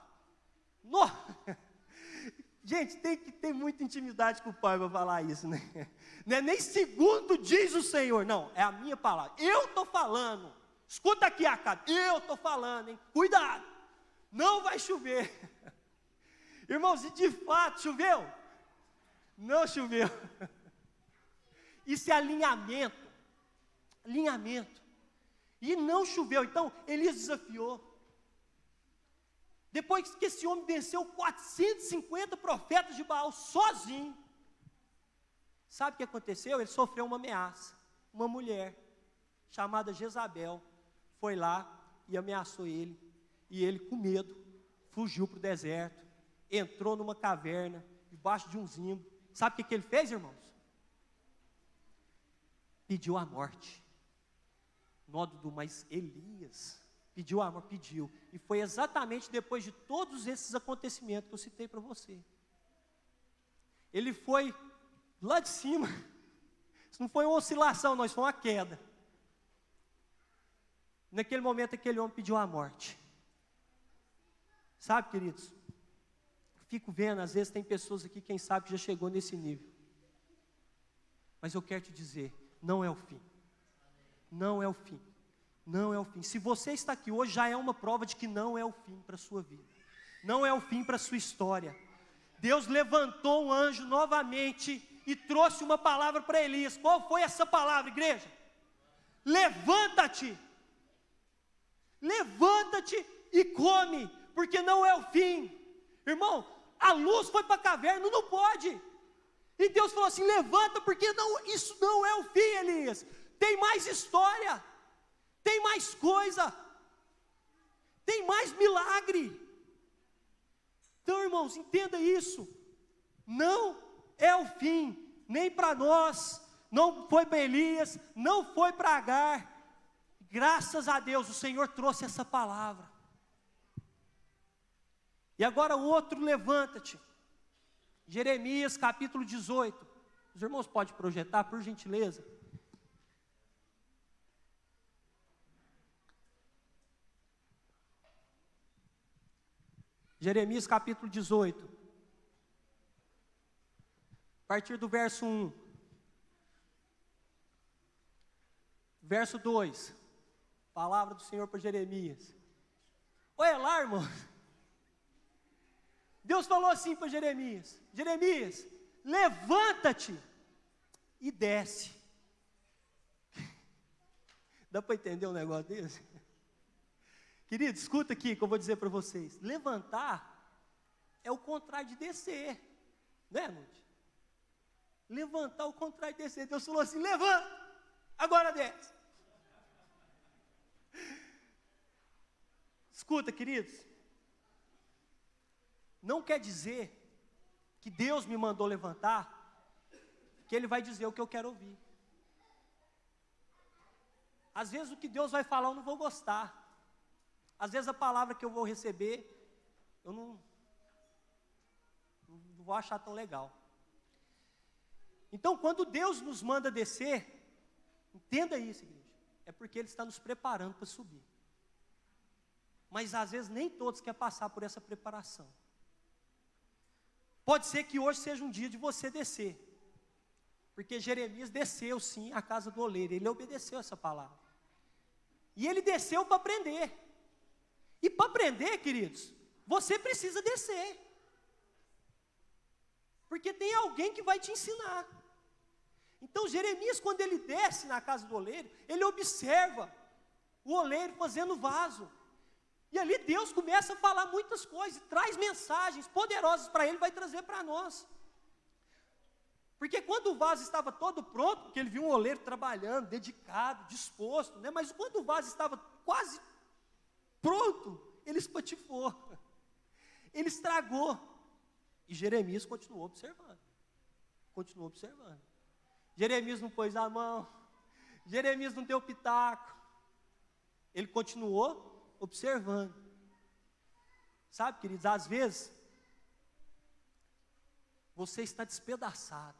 Gente, tem que ter muita intimidade com o pai para falar isso, né? Não é nem segundo diz o Senhor, não, é a minha palavra. Eu estou falando, escuta aqui, Acabe, eu estou falando, hein? Cuidado. Não vai chover. Irmãos, e de fato choveu? Não choveu. Isso é alinhamento. Alinhamento. E não choveu. Então, Elias desafiou. Depois que esse homem venceu 450 profetas de Baal sozinho, sabe o que aconteceu? Ele sofreu uma ameaça. Uma mulher chamada Jezabel foi lá e ameaçou ele. E ele, com medo, fugiu para o deserto, entrou numa caverna, debaixo de um zimbro. Sabe o que ele fez, irmãos? Pediu a morte. Mas Elias pediu a morte, pediu. E foi exatamente depois de todos esses acontecimentos que eu citei para você. Ele foi lá de cima. Isso não foi uma oscilação, não, isso foi uma queda. Naquele momento, aquele homem pediu a morte. Sabe, queridos, fico vendo, às vezes tem pessoas aqui, quem sabe, que já chegou nesse nível. Mas eu quero te dizer, não é o fim. Não é o fim. Não é o fim. Se você está aqui hoje, já é uma prova de que não é o fim para a sua vida. Não é o fim para a sua história. Deus levantou um anjo novamente e trouxe uma palavra para Elias. Qual foi essa palavra, igreja? Levanta-te. Levanta-te e come. porque não é o fim. Irmão, a luz foi para a caverna, não pode. E Deus falou assim: levanta, porque não, isso não é o fim, Elias. Tem mais história, tem mais coisa, tem mais milagre. Então, irmãos, entenda isso. Não é o fim, nem para nós, não foi para Elias, não foi para Agar. Graças a Deus, o Senhor trouxe essa palavra. E agora o outro, levanta-te. Jeremias capítulo 18. Os irmãos podem projetar, por gentileza. Jeremias capítulo 18. A partir do verso 1. Verso 2. Palavra do Senhor para Jeremias. Olha lá, irmão. Deus falou assim para Jeremias: Jeremias, levanta-te e desce. Dá para entender um negócio desse? Querido, escuta aqui que eu vou dizer para vocês. Levantar é o contrário de descer, né, Nude? Levantar é o contrário de descer. Deus falou assim: levanta, agora desce. Escuta, queridos, não quer dizer que Deus me mandou levantar, que Ele vai dizer o que eu quero ouvir. Às vezes o que Deus vai falar eu não vou gostar. Às vezes a palavra que eu vou receber, eu não vou achar tão legal. Então, quando Deus nos manda descer, entenda isso, igreja, é porque Ele está nos preparando para subir. Mas às vezes nem todos querem passar por essa preparação. Pode ser que hoje seja um dia de você descer, porque Jeremias desceu sim à casa do oleiro, ele obedeceu essa palavra. E ele desceu para aprender. E para aprender, queridos, você precisa descer. Porque tem alguém que vai te ensinar. Então Jeremias, quando ele desce na casa do oleiro, ele observa o oleiro fazendo vaso. E ali Deus começa a falar muitas coisas, traz mensagens poderosas para ele, vai trazer para nós. Porque quando o vaso estava todo pronto, porque ele viu um oleiro trabalhando, dedicado, disposto, né? Mas quando o vaso estava quase pronto, ele espatifou, ele estragou. E Jeremias continuou observando. Jeremias não pôs a mão, Jeremias não deu pitaco, ele continuou observando. Sabe, queridos, às vezes você está despedaçado.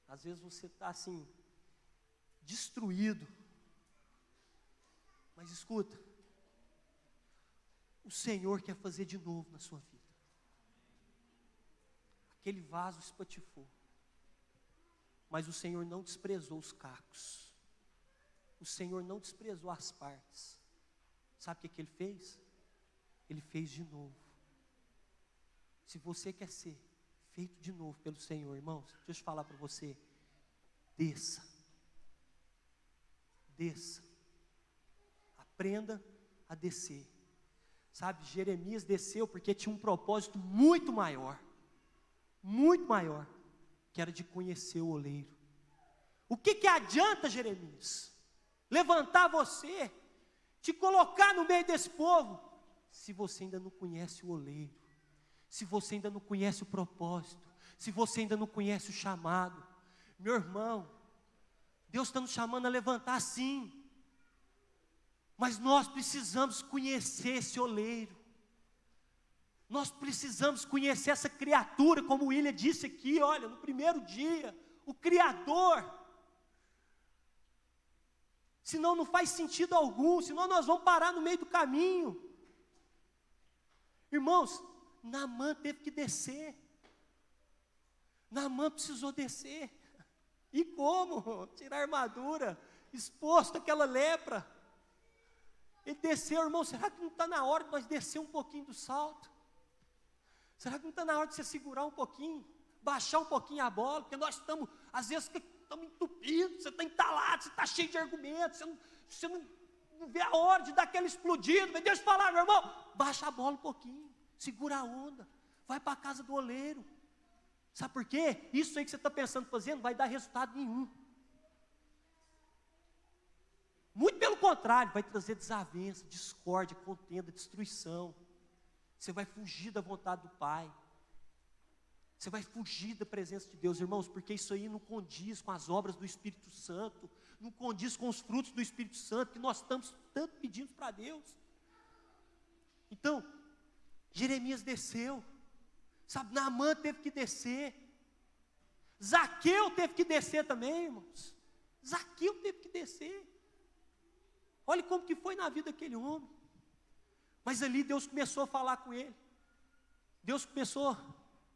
Às vezes você está assim, destruído. Mas escuta, o Senhor quer fazer de novo na sua vida. Aquele vaso espatifou, mas o Senhor não desprezou os cacos. O Senhor não desprezou as partes. Sabe o que Ele fez? Ele fez de novo. Se você quer ser feito de novo pelo Senhor, irmãos, deixa eu falar para você, desça. Aprenda a descer. Sabe, Jeremias desceu porque tinha um propósito muito maior, que era de conhecer o oleiro. O que adianta, Jeremias, levantar você, te colocar no meio desse povo, se você ainda não conhece o oleiro, se você ainda não conhece o propósito, se você ainda não conhece o chamado? Meu irmão, Deus está nos chamando a levantar sim, mas nós precisamos conhecer esse oleiro, nós precisamos conhecer essa criatura, como o William disse aqui, olha, no primeiro dia, o Criador. Senão não faz sentido algum, senão nós vamos parar no meio do caminho. Irmãos, Naamã teve que descer. Naamã precisou descer. E como? Tirar a armadura, exposto àquela lepra. Ele desceu, irmão, será que não está na hora de nós descer um pouquinho do salto? Será que não está na hora de você segurar um pouquinho? Baixar um pouquinho a bola? Porque nós estamos, às vezes, estamos entupidos, você está entalado, você está cheio de argumentos, você vê a hora de dar aquela explodida, mas deixa eu falar, meu irmão, baixa a bola um pouquinho, segura a onda, vai para a casa do oleiro. Sabe por quê? Isso aí que você está pensando fazer não vai dar resultado nenhum. Muito pelo contrário, vai trazer desavença, discórdia, contenda, destruição. Você vai fugir da vontade do Pai. Você vai fugir da presença de Deus, irmãos, porque isso aí não condiz com as obras do Espírito Santo, não condiz com os frutos do Espírito Santo, que nós estamos tanto pedindo para Deus. Então, Jeremias desceu, sabe, Naamã teve que descer, Zaqueu teve que descer também, irmãos, Zaqueu teve que descer. Olha como que foi na vida daquele homem. Mas ali Deus começou a falar com ele. Deus começou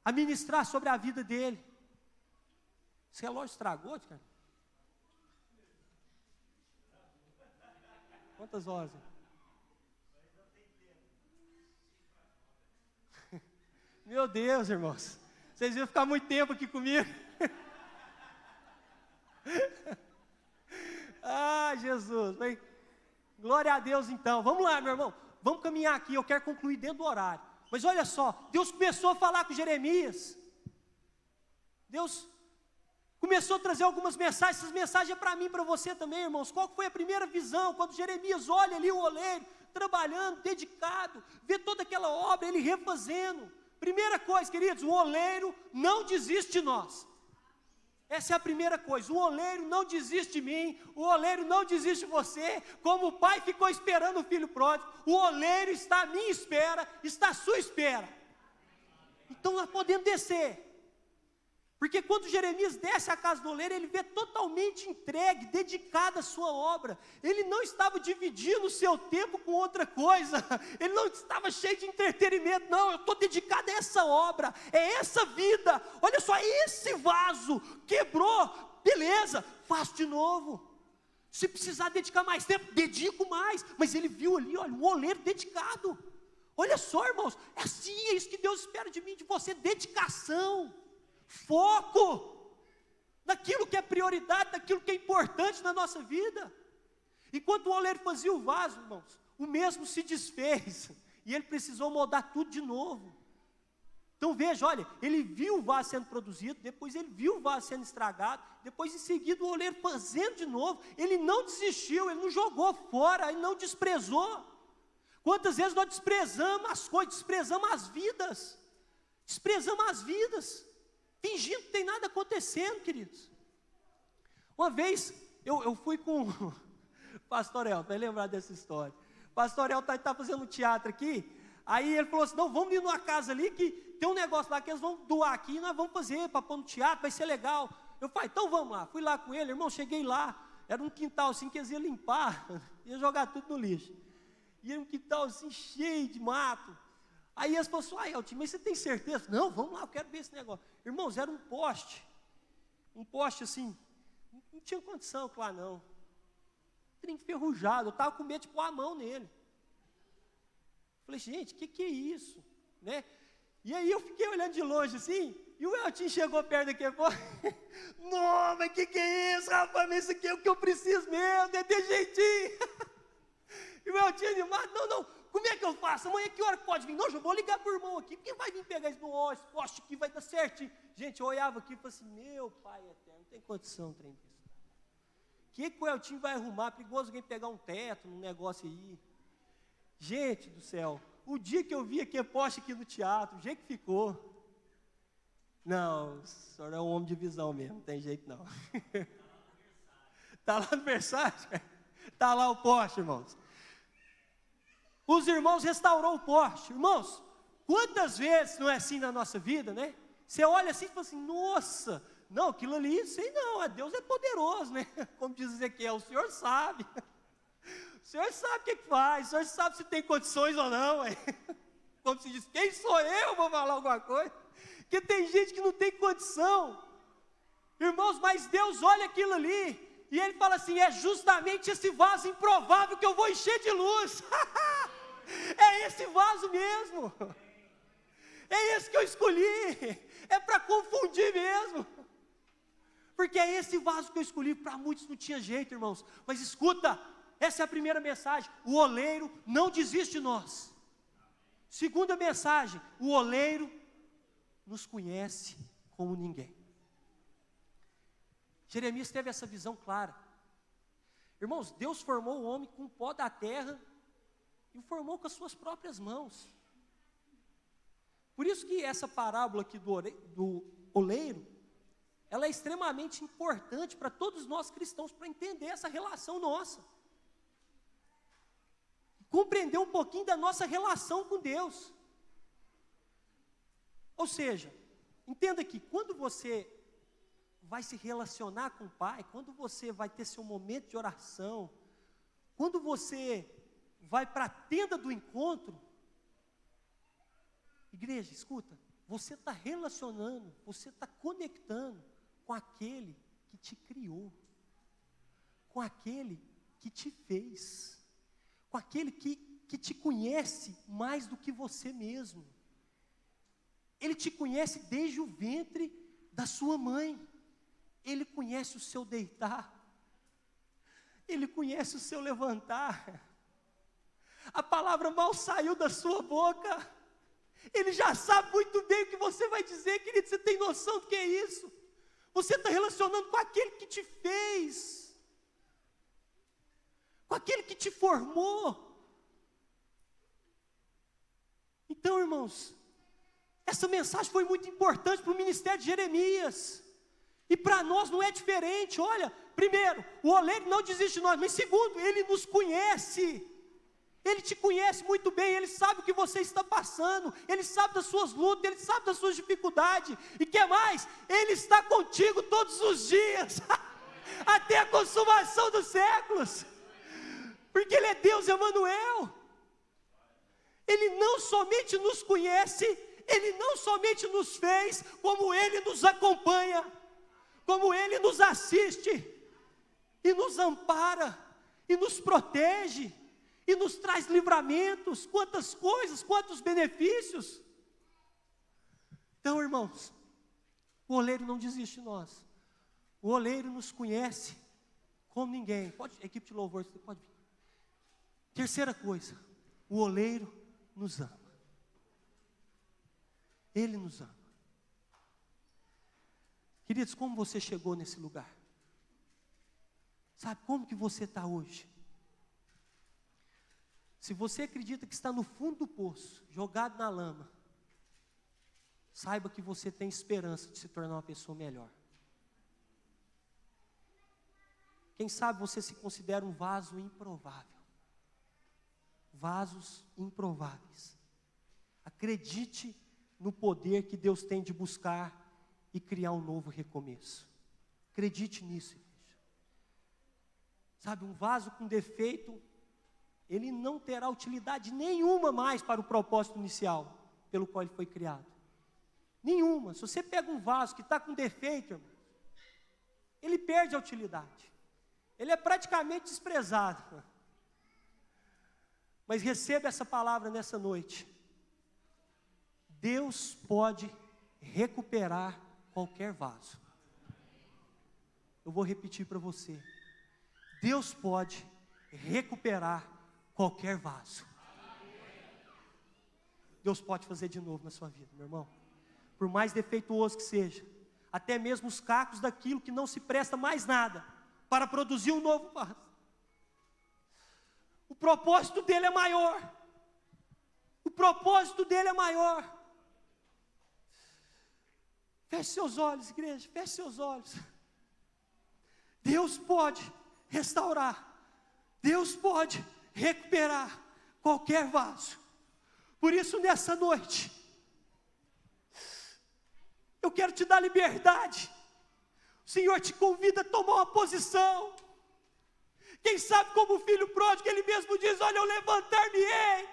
a ministrar sobre a vida dele. Esse relógio estragou, cara? Quantas horas? Meu Deus, irmãos. Vocês iam ficar muito tempo aqui comigo. Ah, Jesus. Bem, glória a Deus então. Vamos lá, meu irmão. Vamos caminhar aqui. Eu quero concluir dentro do horário. Mas olha só. Deus começou a falar com Jeremias. Deus começou a trazer algumas mensagens. Essas mensagens é para mim e para você também, irmãos. Qual foi a primeira visão? Quando Jeremias olha ali o oleiro, trabalhando, dedicado, vê toda aquela obra, ele refazendo. Primeira coisa, queridos, o oleiro não desiste de nós. Essa é a primeira coisa, o oleiro não desiste de mim, o oleiro não desiste de você, como o pai ficou esperando o filho pródigo, o oleiro está à minha espera, está à sua espera. Então nós podemos descer, porque quando Jeremias desce à casa do oleiro, ele vê totalmente entregue, dedicado à sua obra. Ele não estava dividindo o seu tempo com outra coisa, ele não estava cheio de entretenimento, não, eu estou dedicado a essa obra, é essa vida. Olha só, esse vaso quebrou, beleza, faço de novo. Se precisar dedicar mais tempo, dedico mais. Mas ele viu ali, olha, um oleiro dedicado. Olha só, irmãos, é assim, é isso que Deus espera de mim, de você, dedicação. Foco naquilo que é prioridade, naquilo que é importante na nossa vida. Enquanto o oleiro fazia o vaso, irmãos, o mesmo se desfez, e ele precisou moldar tudo de novo. Então veja, olha, ele viu o vaso sendo produzido, depois ele viu o vaso sendo estragado, depois em seguida o oleiro fazendo de novo, ele não desistiu, ele não jogou fora, ele não desprezou. Quantas vezes nós desprezamos as coisas, desprezamos as vidas, fingindo que não tem nada acontecendo, queridos. Uma vez, eu fui com o pastor El, vai lembrar dessa história. O pastor El está fazendo um teatro aqui, aí ele falou assim, não, vamos ir numa casa ali, que tem um negócio lá que eles vão doar aqui, nós vamos fazer, para pôr no teatro, vai ser legal. Eu falei, então vamos lá, fui lá com ele, irmão, cheguei lá, era um quintal assim, que eles iam limpar, ia jogar tudo no lixo. E era um quintal assim, cheio de mato. Aí eles falaram assim, Elton, mas você tem certeza? Não, vamos lá, eu quero ver esse negócio. Irmãos, era um poste assim, não tinha condição, claro não. Trem enferrujado, eu estava com medo de pôr a mão nele. Falei, gente, o que é isso? Né? E aí eu fiquei olhando de longe assim, e o Elton chegou perto daqui e falou, não, mas que é isso, rapaz, mas isso aqui é o que eu preciso mesmo, é de jeitinho. E o Elton animado, não, como é que eu faço? Amanhã que hora que pode vir? Não, eu vou ligar para o irmão aqui, quem vai vir pegar esse poste aqui, vai dar certinho. Gente, eu olhava aqui e falei assim, meu pai eterno, não tem condição, trem disso. O que o Eltinho vai arrumar? Perigoso alguém pegar um teto, um negócio aí. Gente do céu, o dia que eu vi aquele poste aqui no teatro, o jeito que ficou. Não, o senhor é um homem de visão mesmo, não tem jeito não. Está lá no Versace? Está lá o poste, irmãos. Os irmãos restaurou o poste. Irmãos, quantas vezes não é assim na nossa vida, né? Você olha assim e fala assim, nossa, não, aquilo ali, sei não, Deus é poderoso, né? Como diz Ezequiel, o Senhor sabe. O Senhor sabe o que faz, o Senhor sabe se tem condições ou não. Como se diz, quem sou eu, vou falar alguma coisa? Porque tem gente que não tem condição. Irmãos, mas Deus olha aquilo ali, e Ele fala assim, é justamente esse vaso improvável que eu vou encher de luz. É esse vaso mesmo, é esse que eu escolhi, é para confundir mesmo, porque é esse vaso que eu escolhi. Para muitos não tinha jeito, irmãos, mas escuta, Essa é a primeira mensagem. O oleiro não desiste de nós. Segunda mensagem, o oleiro nos conhece como ninguém. Jeremias teve essa visão clara. Irmãos, Deus formou o homem com o pó da terra e o formou com as suas próprias mãos. Por isso que essa parábola aqui do oleiro, ela é extremamente importante para todos nós cristãos, para entender essa relação nossa. Compreender um pouquinho da nossa relação com Deus. Ou seja, entenda que quando você vai se relacionar com o Pai, quando você vai ter seu momento de oração, quando você vai para a tenda do encontro, igreja, escuta, você está relacionando, você está conectando com aquele que te criou, com aquele que te fez, com aquele que te conhece mais do que você mesmo. Ele te conhece desde o ventre da sua mãe. Ele conhece o seu deitar. Ele conhece o seu levantar. A palavra mal saiu da sua boca. Ele já sabe muito bem o que você vai dizer, querido. Você tem noção do que é isso? Você está relacionando com aquele que te fez, com aquele que te formou. Então, irmãos, essa mensagem foi muito importante para o ministério de Jeremias. E para nós não é diferente. Olha, primeiro, o oleiro não desiste de nós, mas segundo, ele nos conhece. Ele te conhece muito bem, ele sabe o que você está passando, ele sabe das suas lutas, ele sabe das suas dificuldades. E que mais? Ele está contigo todos os dias, até a consumação dos séculos. Porque ele é Deus Emanuel. Ele não somente nos conhece, ele não somente nos fez, como ele nos acompanha, como ele nos assiste, e nos ampara, e nos protege, e nos traz livramentos. Quantas coisas, quantos benefícios. Então, irmãos, o oleiro não desiste de nós. O oleiro nos conhece como ninguém. Pode, equipe de louvor, você pode vir. Terceira coisa, o oleiro nos ama. Ele nos ama. Queridos, como você chegou nesse lugar? Sabe como que você está hoje? Se você acredita que está no fundo do poço, jogado na lama, saiba que você tem esperança de se tornar uma pessoa melhor. Quem sabe você se considera um vaso improvável. Vasos improváveis. Acredite no poder que Deus tem de buscar e criar um novo recomeço. Acredite nisso, igreja. Sabe, um vaso com defeito, ele não terá utilidade nenhuma mais para o propósito inicial pelo qual ele foi criado. Nenhuma. Se você pega um vaso que está com defeito, irmão, ele perde a utilidade. Ele é praticamente desprezado. Mas receba essa palavra nessa noite. Deus pode recuperar qualquer vaso. Eu vou repetir para você. Deus pode recuperar qualquer vaso. Deus pode fazer de novo na sua vida, meu irmão. Por mais defeituoso que seja, até mesmo os cacos daquilo que não se presta mais nada para produzir um novo vaso. O propósito dele é maior. O propósito dele é maior. Feche seus olhos, igreja, feche seus olhos. Deus pode restaurar. Deus pode recuperar qualquer vaso. Por isso, nessa noite, eu quero te dar liberdade. O Senhor te convida a tomar uma posição. Quem sabe, como o filho pródigo, ele mesmo diz: olha, eu levantar-me-ei.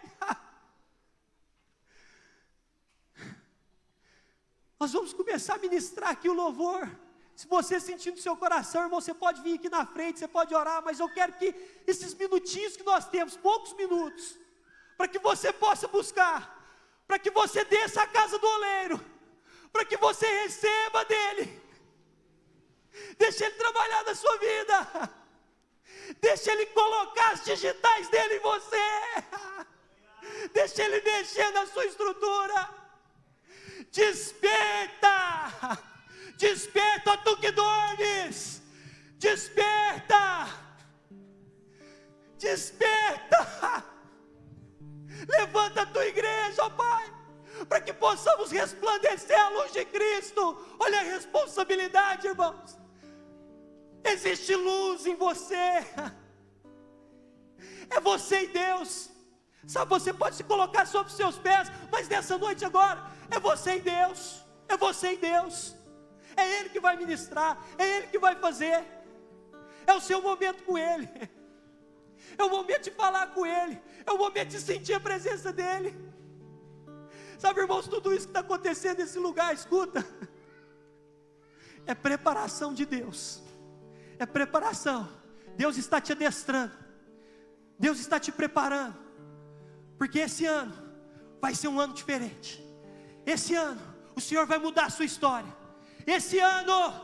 Nós vamos começar a ministrar aqui o louvor. Se você sentir no seu coração, irmão, você pode vir aqui na frente, você pode orar, mas eu quero que esses minutinhos que nós temos, poucos minutos, para que você possa buscar, para que você desça à casa do oleiro, para que você receba dele, deixe ele trabalhar na sua vida. Deixa Ele colocar as digitais dele em você. Deixa Ele mexer na sua estrutura. Desperta. Desperta, tu que dormes. Desperta. Desperta. Levanta a tua igreja, ó Pai, para que possamos resplandecer a luz de Cristo. Olha a responsabilidade, irmãos. Existe luz em você. É você e Deus. Sabe, você pode se colocar sobre os seus pés, mas nessa noite agora, é você e Deus. É você e Deus. É Ele que vai ministrar, é Ele que vai fazer. É o seu momento com Ele. É o momento de falar com Ele. É o momento de sentir a presença dEle. Sabe, irmãos, tudo isso que está acontecendo nesse lugar, escuta, é preparação de Deus. É preparação. Deus está te adestrando. Deus está te preparando. Porque esse ano vai ser um ano diferente. Esse ano o Senhor vai mudar a sua história. Esse ano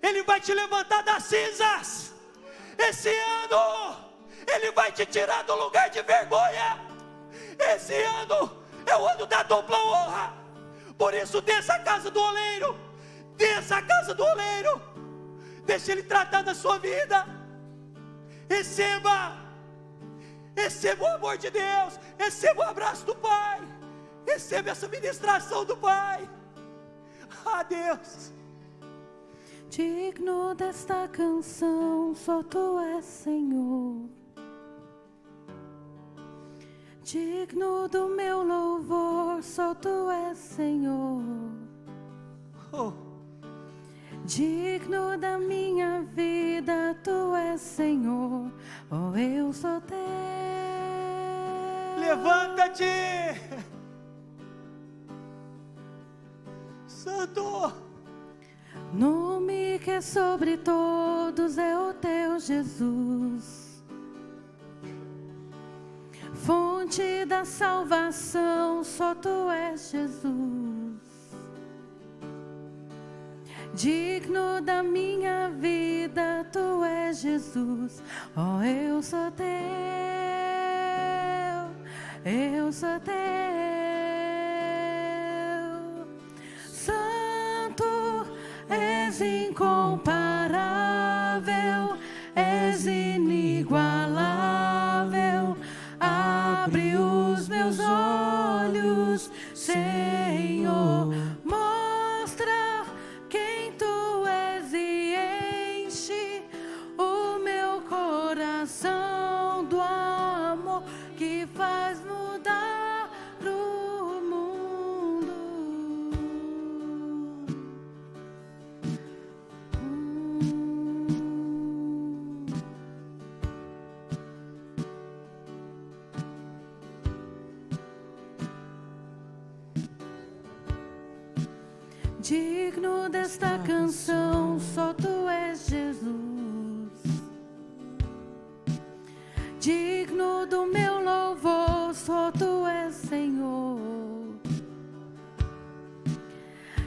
Ele vai te levantar das cinzas. Esse ano Ele vai te tirar do lugar de vergonha. Esse ano é o ano da dupla honra. Por isso desça a casa do oleiro. Desça a casa do oleiro. Deixa Ele tratar da sua vida. Receba. Receba o amor de Deus. Receba o abraço do Pai. Receba essa ministração do Pai. Ah, Deus. Digno desta canção, só Tu és, Senhor. Digno do meu louvor, só Tu és, Senhor. Oh. Digno da minha vida, Tu és, Senhor. Oh, eu sou Teu. Levanta-te, Santo. Nome que é sobre todos é o Teu, Jesus. Fonte da salvação, só Tu és, Jesus. Digno da minha vida, Tu és, Jesus. Oh, eu sou Teu, eu sou Teu. Santo, és incomparável, és inigualável. Abre os meus olhos, Senhor. Mostra quem Tu és e enche o meu coração do amor que faz mudar o mundo. Digno desta canção, só Tu és, Jesus. Digno do meu louvor, só Tu és, Senhor.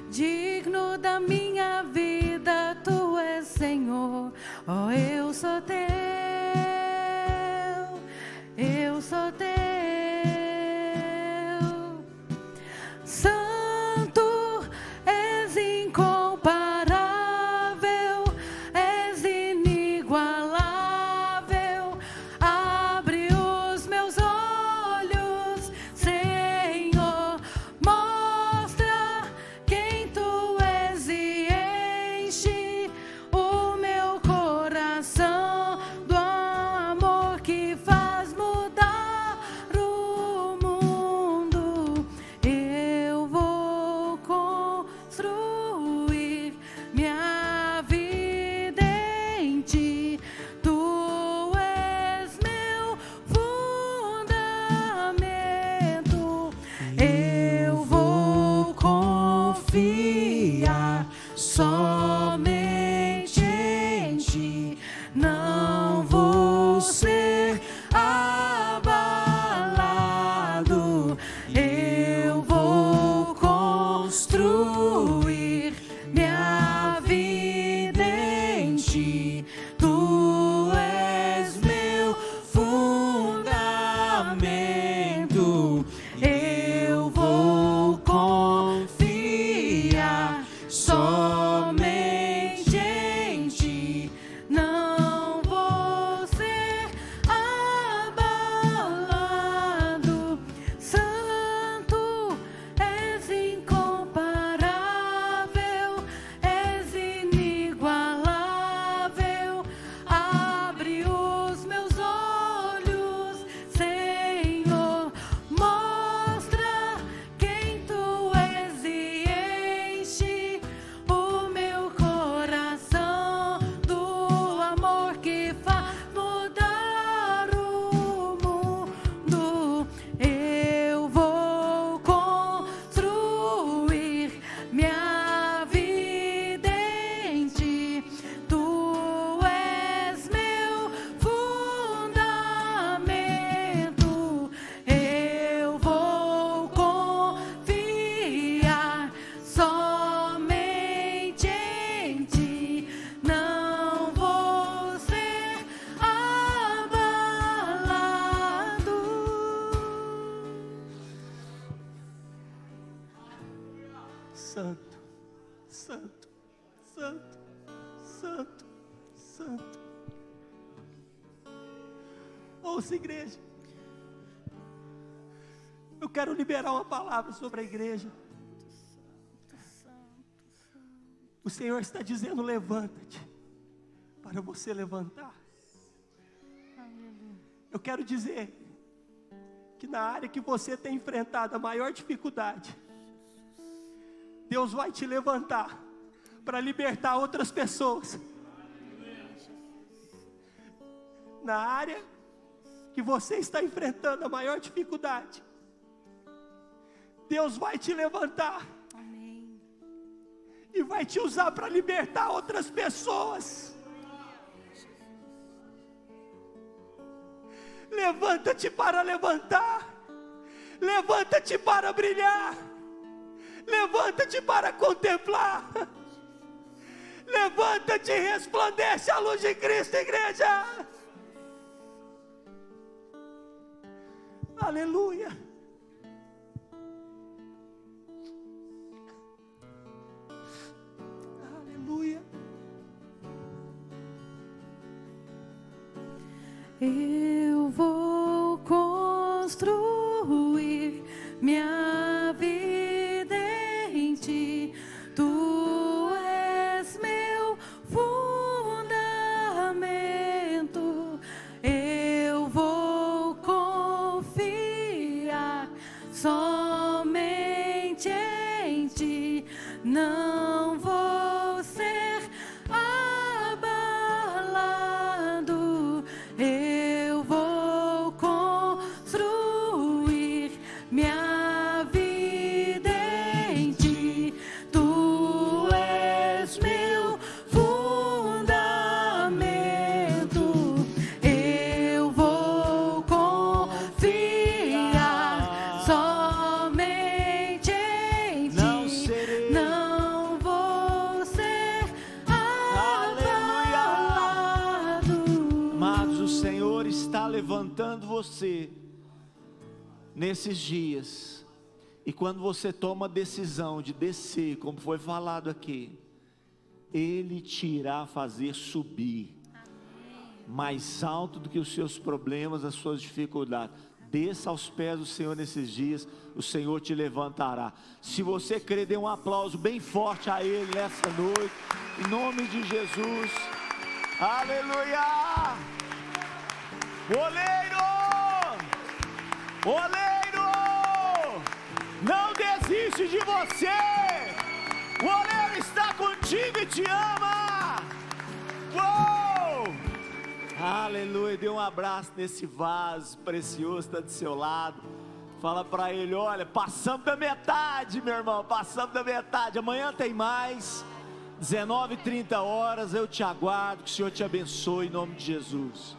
Digno da minha vida, Tu és, Senhor. Oh, eu sou Teu, eu sou Teu. Santo, és incomparável, és inigualável. Abre os meus olhos, Senhor. Mostra quem Tu és e enche o meu coração do amor que faz mudar santo, santo, santo, santo, santo. Ouça, igreja, eu quero liberar uma palavra sobre a igreja. O Senhor está dizendo: levanta-te, para você levantar. Eu quero dizer que na área que você tem enfrentado a maior dificuldade, Deus vai te levantar para libertar outras pessoas. Na área que você está enfrentando a maior dificuldade, Deus vai te levantar. Amém. E vai te usar para libertar outras pessoas. Levanta-te para levantar. Levanta-te para brilhar. Levanta-te para contemplar. Levanta-te e resplandece a luz de Cristo, igreja. Aleluia. Aleluia. Eu vou construir minha vida em ti. Tu és meu fundamento. Eu vou confiar somente em ti. Não vou ser abalado. Eu vou construir minha vida em ti. Tu és meu fundamento. Eu vou confiar somente em ti. Não vou ser abalado. Mas o Senhor está levantando você nesses dias. E quando você toma a decisão de descer, como foi falado aqui, Ele te irá fazer subir mais alto do que os seus problemas, as suas dificuldades. Desça aos pés do Senhor nesses dias, o Senhor te levantará. Se você crê, dê um aplauso bem forte a Ele nessa noite, em nome de Jesus. Aleluia! Oleiro! Oleiro! Não desiste de você! O oleiro está contigo e te ama! Uou! Aleluia! Dê um abraço nesse vaso precioso, está do seu lado. Fala para ele: olha, passamos da metade, meu irmão, passamos da metade. Amanhã tem mais, 19h30, eu te aguardo. Que o Senhor te abençoe em nome de Jesus.